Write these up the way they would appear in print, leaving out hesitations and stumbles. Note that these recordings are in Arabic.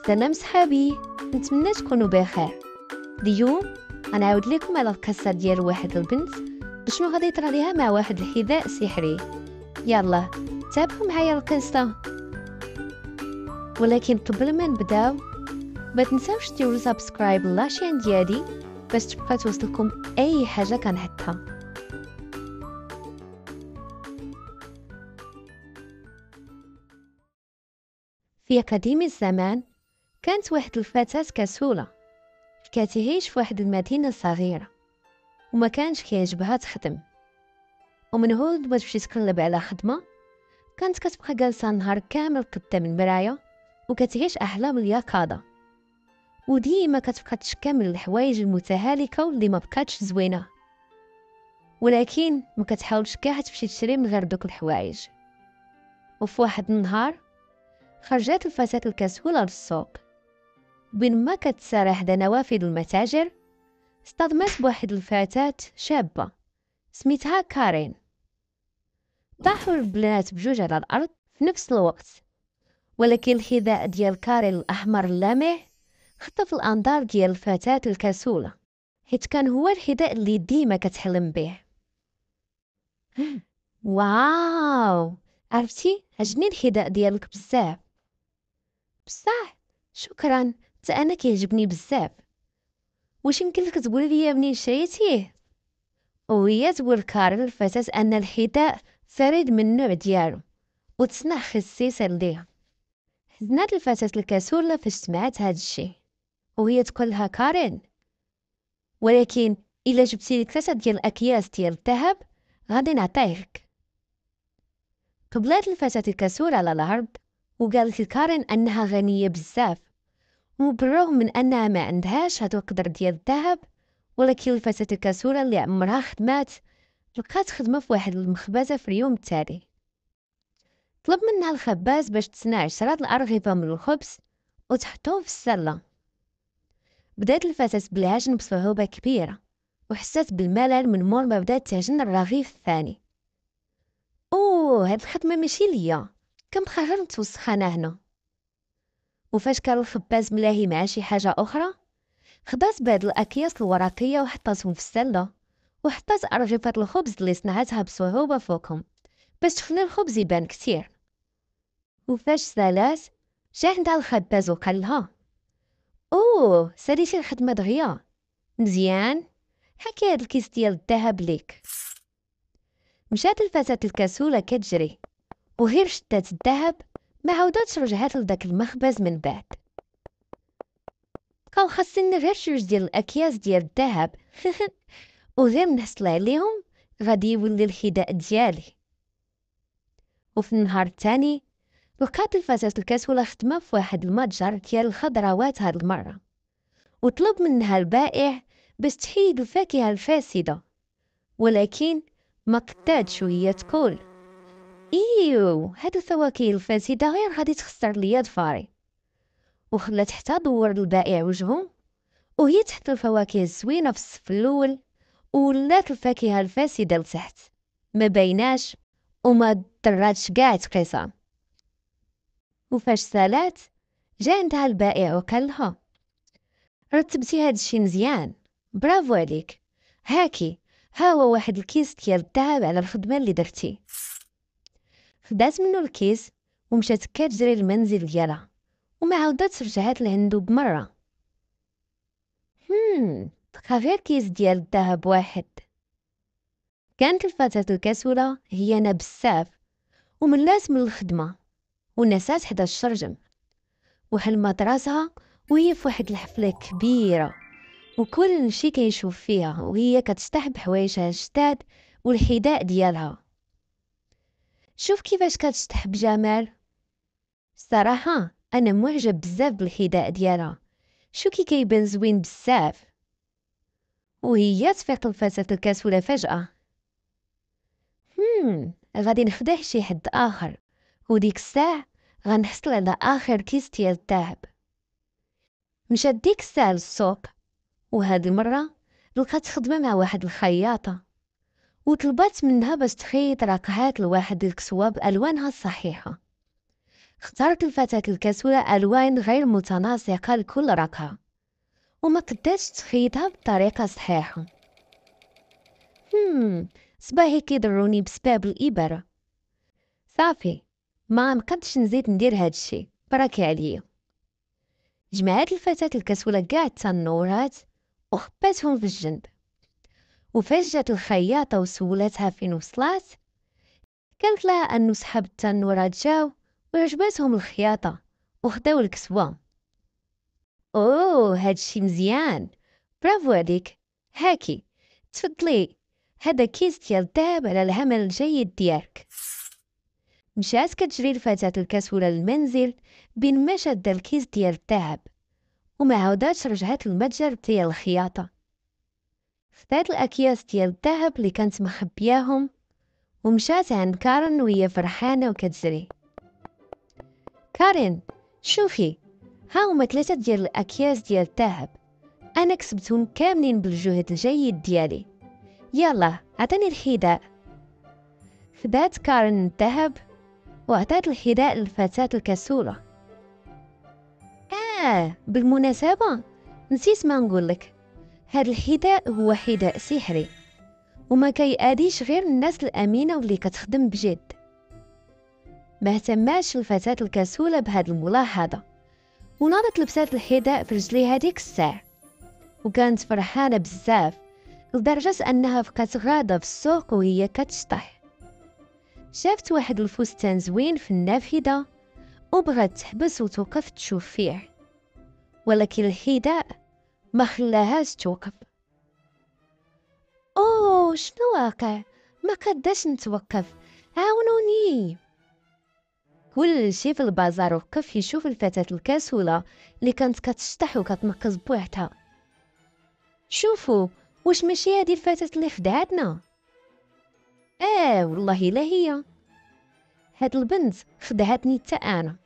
سلام صحابي، نتمنى تكونوا بخير. اليوم غنعاود لكم على القصه ديال واحد البنت شنو غادي يطرى ليها مع واحد الحذاء سحري. يلا تابعوا معايا القصه. ولكن قبل ما نبداو ما تنساوش ديروا سبسكرايب لاشين ديالي باش تبقى توصلكم اي حاجه كنحطها. في قديم الزمان كانت واحد الفتاة كسولة كتعيش في واحد المدينة صغيرة وما كانش كيعجبها تخدم، ومن هود باش تمشي تقلب على خدمة كانت كتبقى جالسة نهار كامل قدام المراية وكتعيش أحلام اليقظة، وديما كتبقى تشكى من الحوايج المتهالكة واللي ما بقاتش زوينة، ولكن ما كتحاولش كاع تمشي تشري من غير دوك الحوايج. وفي واحد النهار خرجت الفتاة الكسولة للسوق، بين ما كتسارى حدا نوافذ المتاجر اصطدمت بواحد الفتاة شابة سميتها كارين. طاحوا البنات بجوج على الأرض في نفس الوقت، ولكن الحذاء ديال كارين الأحمر اللامع خطف الأنظار ديال الفتاة الكسولة، حيت كان هو الحذاء اللي ديما كتحلم به. واو، عرفتي عجبني الحذاء ديالك بزاف. بصح شكرا، حتى انا كيعجبني بزاف. واش يمكن لك تقولي لي منين شريتيه؟ وهي تقول كارين الفتاة ان الحذاء فريد من النوع ديالو وتصنع خصيصا ليه. حزنات الفتاة الكسولة فاش سمعت هاد الشي، وهي تقول لها كارين ولكن الا جبتي لي 3 ديال الاكياس ديال الذهب غادي نعطيهك. قبلات الفتاة الكسولة على الارض وقالت لكارين انها غنية بزاف، وبالرغم من انها ما عندهاش هاد القدر ديال الذهب، ولكن الفتاة الكسولة اللي عمرها خدمات لقات خدمة في واحد المخبزة في اليوم التالي. طلب منها الخباز باش تصنع 10 الأرغفة من الخبز وتحطهم في السلة. بدات الفتاة بالعجن بصعوبة كبيرة وحست بالملل من مور ما بدات تعجن الرغيف الثاني. هاد الخدمة ماشي ليا، كنبقى غير نتوسخ انا هنا. وفاش كان الخباز ملاهي مع شي حاجة أخرى خدات بهاد الأكياس الورقية وحطاتهم في السلة، وحطات أرغفة الخبز اللي صنعتها بصعوبة فوقهم باش تخلي الخبز يبان كتير. وفاش سالات جا عندها الخباز وقالها ساليتي الخدمة دغيا، مزيان حكي هاد الكيس ديال الذهب ليك. مشات الفتاة الكسولة كتجري وغير شدات الذهب ما عاوداتش رجعات لداك المخبز من بعد. بقاو خاصني غير 2 ديال الاكياس ديال الذهب وغير نحصل عليهم غادي يولي الحذاء ديالي. وفي النهار الثاني لقات الفتاة الكسولة خدمة في واحد المتجر ديال الخضروات هاد المرة، وطلب منها البائع باش تحيد الفاكهة الفاسدة، ولكن ما قداتش وهي تقول هاد الفواكه الفاسدة غير غادي تخسر ليا ضفاري. وخلات حتى دور البائع وجهه وهي تحط الفواكه الزوينة في الصف الأول ولات الفاكهة الفاسدة لتحت، ما بيناش وما ضراتش كاع تقيسها. وفاش سالات جا عندها البائع وقالها رتبتي هاد الشي مزيان، برافو عليك، هاكي ها هو واحد الكيس ديال الذهب على الخدمة اللي درتي. خدات منه الكيس ومشات كتجري للمنزل ديالها وما عاوداتش رجعات لعندو بمرة. بقى غير كيس ديال الذهب واحد. كانت الفتاة الكسولة هيانة بزاف وملات من الخدمة ونسات حدا الشرجم، وحلمت راسها وهي في واحد الحفلة كبيرة وكل شي كيشوف فيها وهي كتشطح بحوايجها الجداد والحذاء ديالها. شوف كيفاش كتشطح بجمال. الصراحة انا معجب بزاف بالحذاء ديالها، شو كيبان زوين بزاف. وهي تفيق الفتاة الكسولة فجأة، غادي نخدع شي حد آخر وديك الساعة غنحصل على آخر كيس ديال الذهب. مشات ديك الساعة للسوق، وهاد المرة لقات خدمة مع واحد الخياطة وطلبات منها باش تخيط رقعات لواحد الكسوة بألوانها الصحيحة. اختارت الفتاة الكسولة ألوان غير متناسقة لكل ركعة، وما قدرتش تخيطها بطريقة صحيحة. صباحي كيضروني بسبب الإبرة. صافي، ما نقدش نزيد ندير هادشي، بركي عليا. جمعات الفتاة الكسولة كاع التنورات وخباتهم في الجنب، وفاش جات الخياطة وسولاتها فين وصلات، قالت لها أنو صحاب التنورات جاو وعجباتهم الخياطة وخداو الكسوة. هادشي مزيان، برافو عليك، هاكي تفضلي، هذا كيس ديال الذهب على العمل الجيد ديالك. مشات كتجري الفتاة الكسولة للمنزل بين ما شاده الكيس ديال الذهب، وما عاوداتش رجعت للمتجر ديال الخياطة. خدات الأكياس ديال الذهب اللي كانت مخبياهم ومشات عند كارين وهي فرحانة وكتجري. كارين، شوفي، ها هما 3 ديال الأكياس ديال الذهب، أنا كسبتهم كاملين بالجهد الجيد ديالي، يلا عطيني الحذاء. خدات كارين الذهب وعطات الحذاء للفتاة الكسولة. بالمناسبة نسيت ما نقولك، هاد الحذاء هو حذاء سحري وما كيأذيش غير الناس الأمينة واللي كتخدم بجد. ما اهتماش الفتاة الكسولة بهاد الملاحظة، وناضت لبسات الحذاء في رجليها ديك الساعة، وكانت فرحانة بزاف لدرجة أنها بقات غادة في السوق وهي كتشطح. شافت واحد الفستان زوين في النافذة وبغات تحبس وتوقف تشوف فيه، ولكن الحذاء ما خلاهاش توقف. شنو واقع؟ ما قداش نتوقف، عاونوني. كل شي في البازار وقف يشوف الفتاة الكسولة اللي كانت كتشطح وكتنقز بوحدها. شوفوا، واش ماشي هادي الفتاة اللي خدعتنا؟ والله لا هي، هاد البنت خدعتني حتى انا.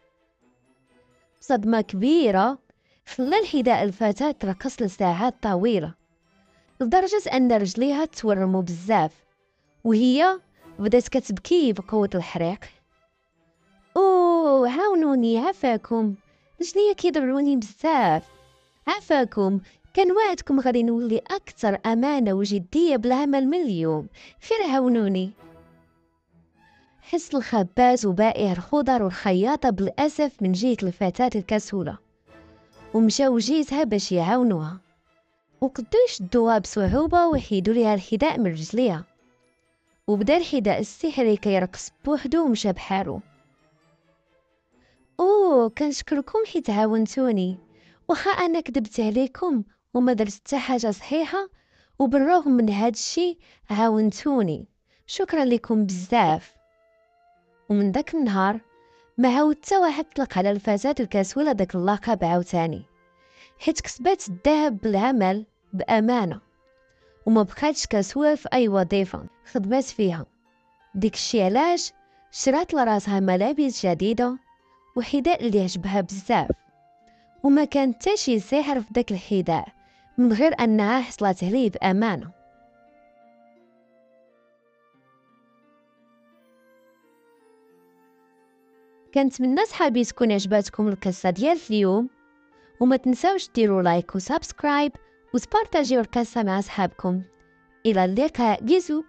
بصدمة كبيرة خلى الحذاء الفتاة ترقص لساعات طويلة، لدرجة أن رجليها تورموا بزاف، وهي بدات كتبكي بقوة الحريق. عاونوني، عافاكم، رجليا كيضروني بزاف، عافاكم، كان وعدكم غادي نولي أكثر أمانة وجدية بالعمل من اليوم، غير عاونوني. حس الخباز وبائع الخضر والخياطة بالأسف من جهة الفتاة الكسولة، ومشاو جيتها باش يعاونوها، وقدروا يشدوها بصعوبة ويحيدوا ليها الحذاء من رجليها، وبدا الحذاء السحري كيرقص بوحدو ومشى بحالو. كنشكركم حيت عاونتوني، وخا انا كذبت عليكم وما درت حتى حاجه صحيحه، وبالرغم من هذا الشيء عاونتوني، شكرا لكم بزاف. ومن داك النهار ما عاود حتى واحد طلق على الفتاة الكسولة داك اللقب عاوتاني، حيت كسبات الذهب بالعمل بأمانة، وما بقاتش كسولة في أي وظيفة خدمات فيها. ديك الشي علاش شرات لراسها ملابس جديدة وحذاء اللي عجبها بزاف، وما كان حتى شي سحر في داك الحذاء من غير أنها حصلت عليه بأمانة. كنتمنى صحابي تكون عجباتكم القصة ديال اليوم، وما تنساوش ديروا لايك وسبسكرايب وتبارطاجيو القصة مع صحابكم. إلى اللقاء، جيزو.